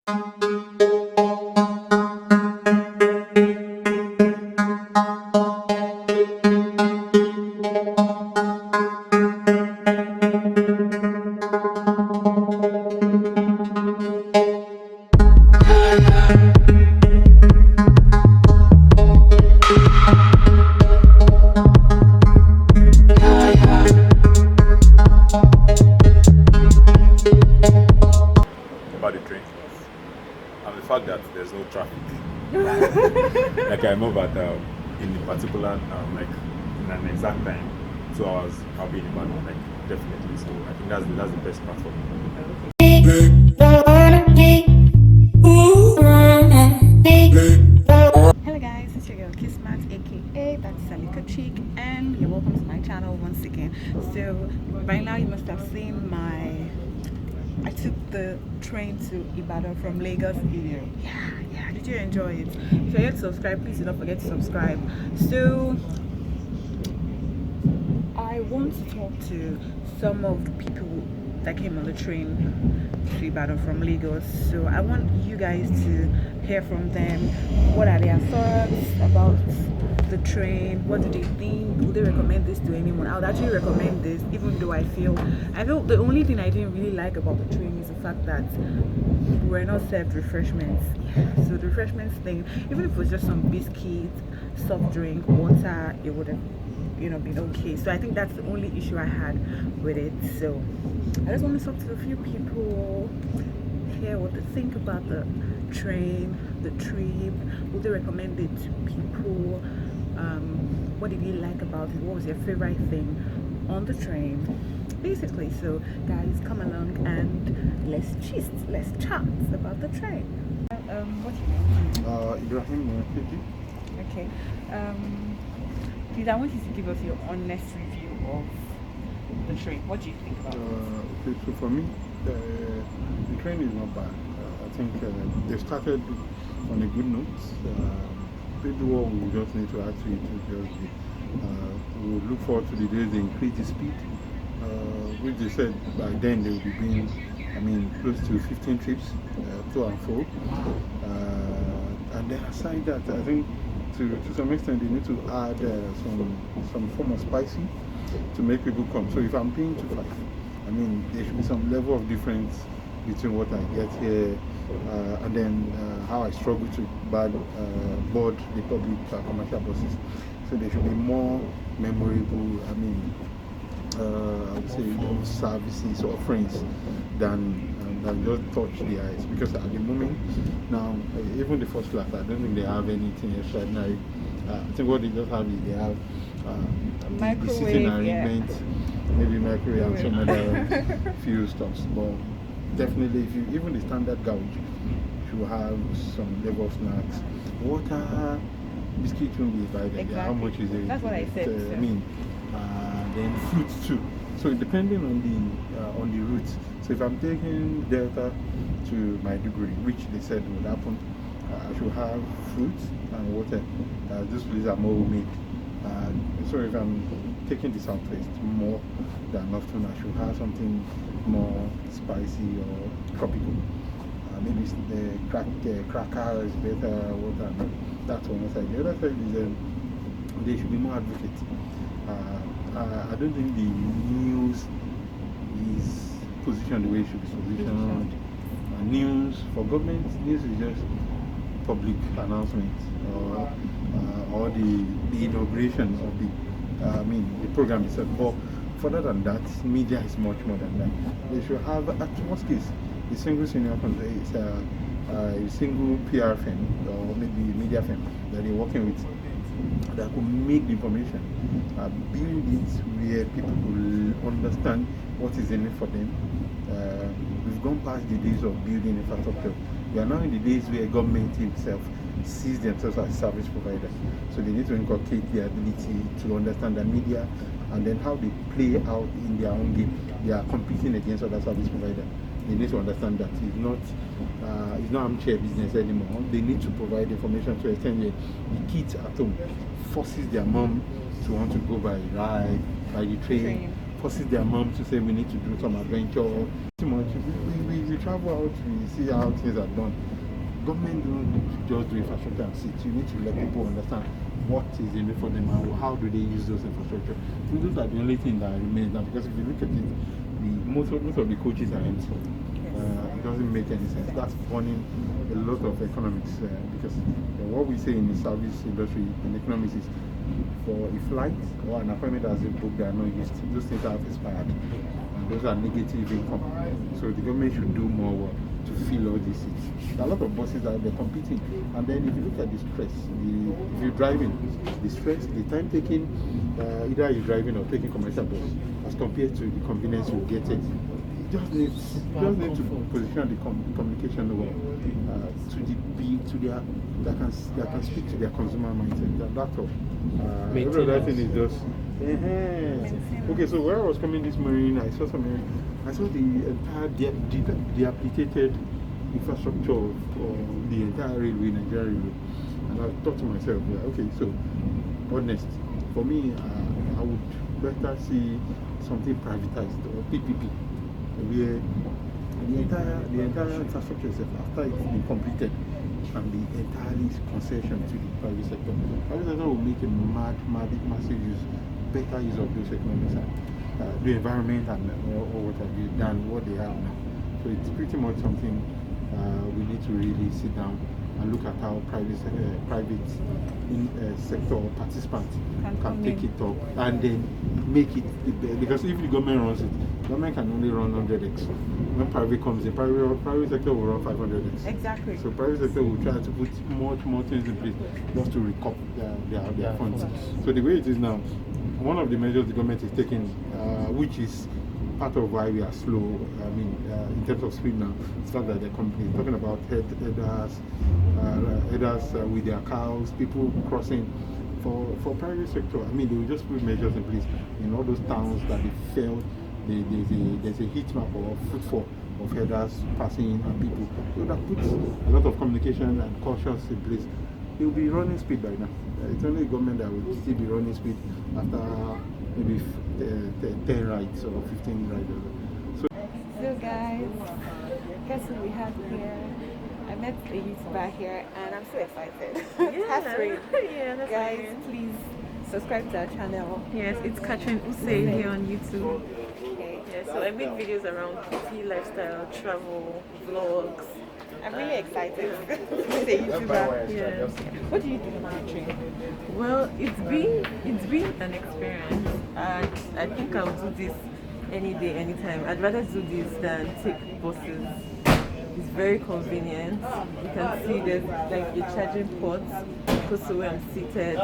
About the train and the fact that there's no traffic. Like I know that in the particular like in an exact time, 2 hours I'll be in Ibadan, like definitely. So I think that's the best part for me. Hello guys, it's your girl Kismat, aka that's Salika Chick, and you're welcome to my channel once again. So by now you must have seen I took the train to Ibadan from Lagos. Yeah, did you enjoy it? If you're yet to subscribe, please do not forget to subscribe. So I want to talk to some of the people that came on the train to Ibadan from Lagos. So I want you guys to hear from them. What are their thoughts about the train? What do they think? Would they recommend this to anyone? I would actually recommend this, even though I feel the only thing I didn't really like about the train is the fact that we were not served refreshments. So the refreshments thing, even if it was just some biscuits, soft drink, water, it would have been okay. So I think that's the only issue I had with it. So I just want to talk to a few people, hear what they think about the train, the trip. Would they recommend it to people? What did you like about it? What was your favorite thing on the train? Basically, so guys, come along and let's gist, let's chat about the train. What's your name? Ibrahim. Okay. Please, I want you to give us your honest review of the train. What do you think about it? Okay, so for me, the train is not bad. I think they started on a good note. Maybe what we just need to add to it is just we'll look forward to the days they increase the speed, which they said by then they will be doing, close to 15 trips, to and fro. And then aside that, I think to some extent they need to add some form of spicy to make people come. So if I'm paying 2.5, there should be some level of difference between what I get here and then how I struggle to board the public commercial buses. So they should be more memorable. I would say services or offerings than just touch the eyes, because at the moment now, even the first class, I don't think they have anything extraordinary. I think what they just have is they have the seating arrangement, maybe microwave and some other few stuffs. But definitely, even the standard gauge should have some level of snacks. Water, biscuit won't be provided. Exactly. How much is it? That's what I said. Then fruits too. So depending on the route. So if I'm taking Delta to Maiduguri, which they said would happen, I should have fruits and water. These places are more homemade. So if I'm taking the Southwest more than often, I should have something more spicy or tropical. Maybe the cracker is better, water. That's one side. The other side is they should be more advocates. I don't think the news is positioned the way it should be positioned. News for government, news is just public announcements or the inauguration of the program itself. But further than that, media is much more than that. They should have, at most case, a single senior a single PR firm or maybe media firm that they're working with that could make the information, build it where people will understand what is in it for them. We've gone past the days of building infrastructure. We are now in the days where government itself sees themselves as service provider. So they need to inculcate their ability to understand the media and then how they play out in their own game. They are competing against other service providers. They need to understand that it's not armchair business anymore. They need to provide information to extend the kids at home forces their mom to want to go by ride, by the train, forces their mom to say we need to do some adventure. Too much. We travel out, we see how things are done. Government don't just do infrastructure and sit. You need to let people understand what is in it for them and how do they use those infrastructure. So those are the only thing that remains now, because if you look at it, most of the coaches are empty. It doesn't make any sense. That's burning a lot of economics, because what we say in the service industry in economics is for a flight or an appointment as a book, they are not used. Those things have expired, and those are negative income. So the government should do more work to fill all these seats. There are a lot of buses out there competing, and then if you look at the stress, if you're driving, the stress, the time taken, either you're driving or taking commercial bus, as compared to the convenience you get it. Just need to position the communication well that can speak to their consumer mindset. That's all. Every other thing is just. Okay, so where I was coming this morning, I saw the entire dilapidated infrastructure of the entire railway, Nigeria railway, and I thought to myself, okay, so what next? For me, I would better see something privatized or PPP. Where the entire infrastructure itself, after it's been completed, can be entirely concession to the private sector. Private sector will make a massive use, better use of those economics and the environment and or what have you than what they have now. So it's pretty much something we need to really sit down and look at how private sector participants can take it up and then make it because if the government runs it, government can only run 100x. When private comes in, private sector will run 500x. Exactly. So private sector will try to put much more things in place just to recoup their funds. So the way it is now, one of the measures the government is taking, which is part of why we are slow, in terms of speed now, it's not that the company is talking about headers with their cows, people crossing. For private sector, they will just put measures in place in all those towns that they failed. There's a heat map or footfall of headers passing and people. So that puts a lot of communication and cautions in place. They will be running speed by now. It's only the government that will still be running speed after maybe 10 rides or 15 rides. So guys, guess who we have here? I met a YouTuber here and I'm so excited. Catherine, Yeah, that's guys, weird. please subscribe to our channel. Yes, it's Catherine Use here on YouTube. Okay. Yeah, so I make videos around beauty, lifestyle, travel, vlogs. I'm really excited. She's a YouTuber. Yeah. What do you do about train? Well, it's been an experience, and I think I'll do this any day, anytime. I'd rather do this than take buses. It's very convenient. You can see there's like a charging port close to where I'm seated.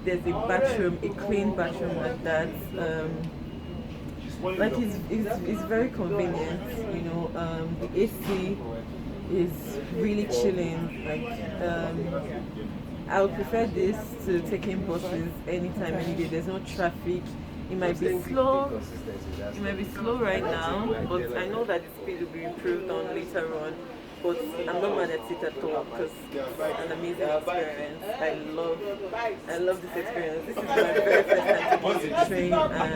There's a bathroom, a clean bathroom like that. It's very convenient. The AC is really chilling. I would prefer this to taking buses anytime, any day. There's no traffic. It might be slow. It might be slow right now, but I know that the speed will be improved on later on. But I'm not mad at it at all because it's an amazing experience. I love this experience. This is my very first time taking the train, and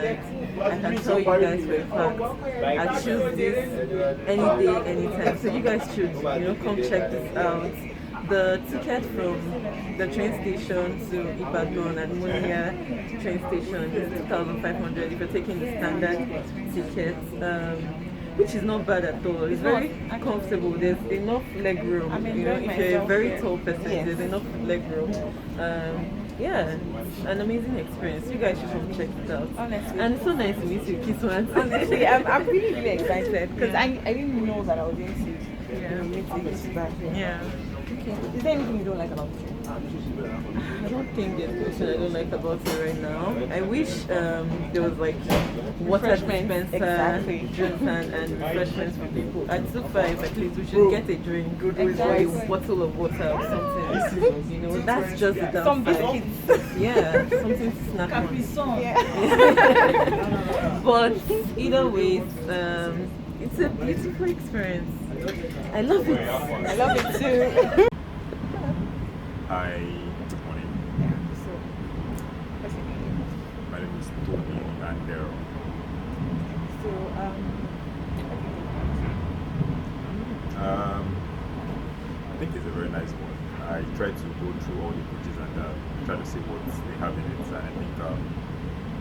I can tell you guys for a fact, I choose this any day, anytime. So you guys should, come check this out. The ticket from the train station to Ibadan and Munia train station is 2,500 if you're taking the standard ticket, which is not bad at all. It's very comfortable. There's enough leg room. If you're a very tall person, there's enough leg room. An amazing experience. You guys should come check it out. Honestly. And it's so nice to meet you, Kiswan. Honestly, I'm really, really excited because I didn't know that I was going to meet a YouTuber. Yeah. Okay. Is there anything you don't like about it? I don't think there's anything I don't like about it right now. I wish there was like water Refreshments, dispenser, exactly. drinks and refreshments for people. At 2.5 at least we should get a drink or a bottle of water or something. That's just the downside. Some biscuits. Yeah, something to snack on. Yeah. But either way, it's a beautiful experience. I love it. I love it too. Hi, good morning. So, what's your name? My name is Tony, and So, I think it's a very nice one. I try to go through all the pages and try to see what they have in it, and I think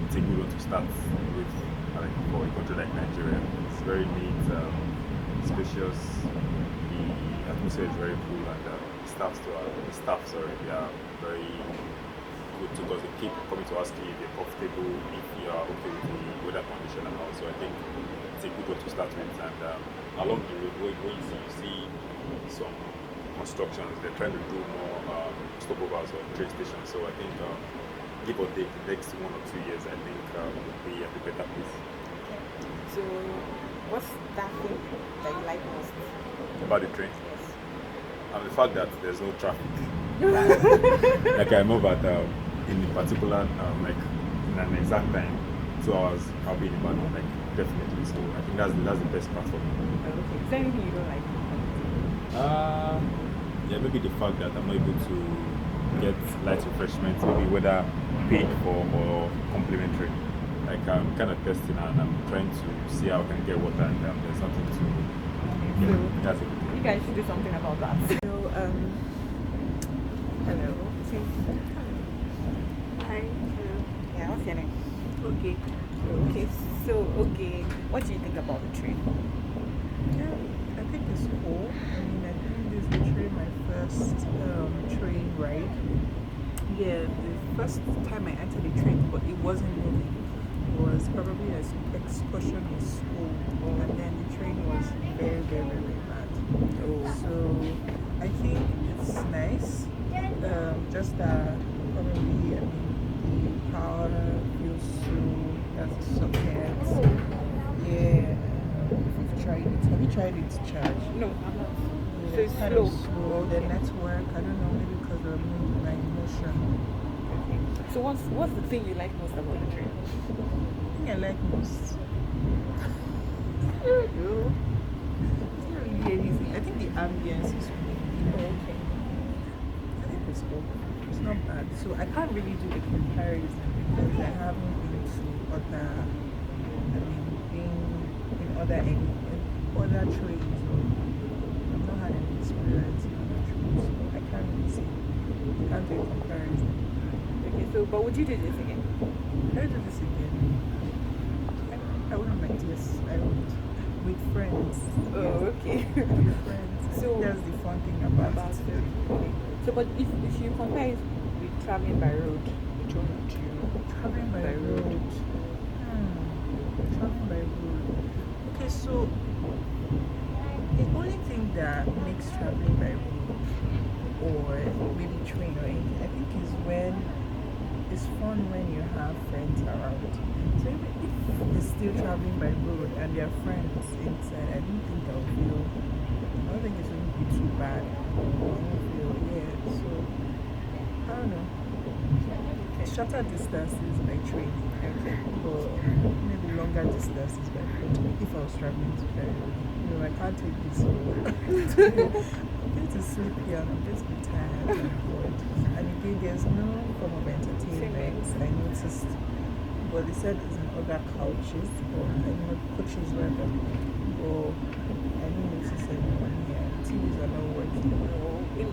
it's a good one to start with, like for a country like Nigeria. It's very neat, spacious. The atmosphere is very cool, and the staff, sorry, they are very good too, because they keep coming to ask you if you're comfortable, if you are okay with the weather condition and all. So I think it's a good one to start with, and along the road, when you see some constructions, they're trying to do more stopovers or train stations. So I think give or take the next 1 or 2 years, I think we'll be at a better place. so what's that thing that you like most? About the train, Yes. and the fact that there's no traffic. Like I know that in the particular, like in an exact time, 2 hours, I'll be in Ibadan, like definitely. So I think that's the best part for me. Okay. Is there anything you don't like? Yeah, maybe the fact that I'm not able to get light refreshments, maybe whether paid for or complimentary. Like I'm kind of testing and I'm trying to see how I can get water, and there's nothing to. Yeah, So that's a good thing. you guys should do something about that. So, hello. Hi. Yeah, what's your name? Okay. Okay. So, okay, what do you think about the train? Yeah, I think it's cool. I mean, I think this is literally my first train ride. Yeah, the first time I entered the train, but it wasn't moving. It was probably an excursion in school, and then the train was very, very, very bad. So I think it's nice. Just that probably, I mean, the power feels so that's something. Yeah, I've tried it. Have you tried it to charge? No, I'm not. Yeah, So it's kind slow. of slow. The network, I don't know, maybe because of my emotion. So what's the thing you like most about the train? I think I like most. It's not really anything. I think the ambience is cool. Okay. I think it's cool. It's not bad. So I can't really do the comparison because I haven't been to other. I mean, being in other trains. I've not had any experience in other trains, so I can't really say. I can't do a comparison. Okay, so but would you do this again? Can I do this again? I wouldn't like this. I would with friends. Oh, okay. With friends. So- That's the fun thing about About it. it. Okay. So, but if you compare it with traveling by road, which one would you? Traveling by By road. road. Traveling by road. Okay, so the only thing that makes traveling by road or maybe train or anything, I think is when it's fun when you have friends around. So even if they're still traveling by road and their friends inside, I don't think I don't think it's going to be too bad. I don't feel, yeah. So I don't know. Shorter distances by train, but maybe longer distances by road. If I was traveling to by road, I can't take this road. I'm going to sleep here and I'm going to be tired and bored. And again, there's no form of entertainment. I noticed, but they said it's in other couches or coaches rather. But I didn't notice anyone here. TVs are not working.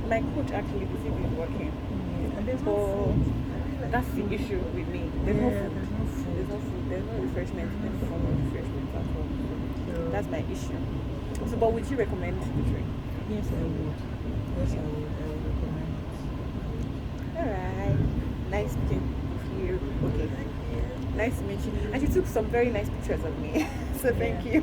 My coach actually, the TV is working. Yeah, and there's no Oh, food. that's the issue with me. There's no food. There's no food. There's no food. There's no refreshment. Any form of refreshment at all. So, That's my issue. So, but would you recommend the train? yes, I would. Yes, I would. I would recommend it. Alright. Nice speaking with you. Okay. Nice to meet you. And you took some very nice pictures of me. So thank you.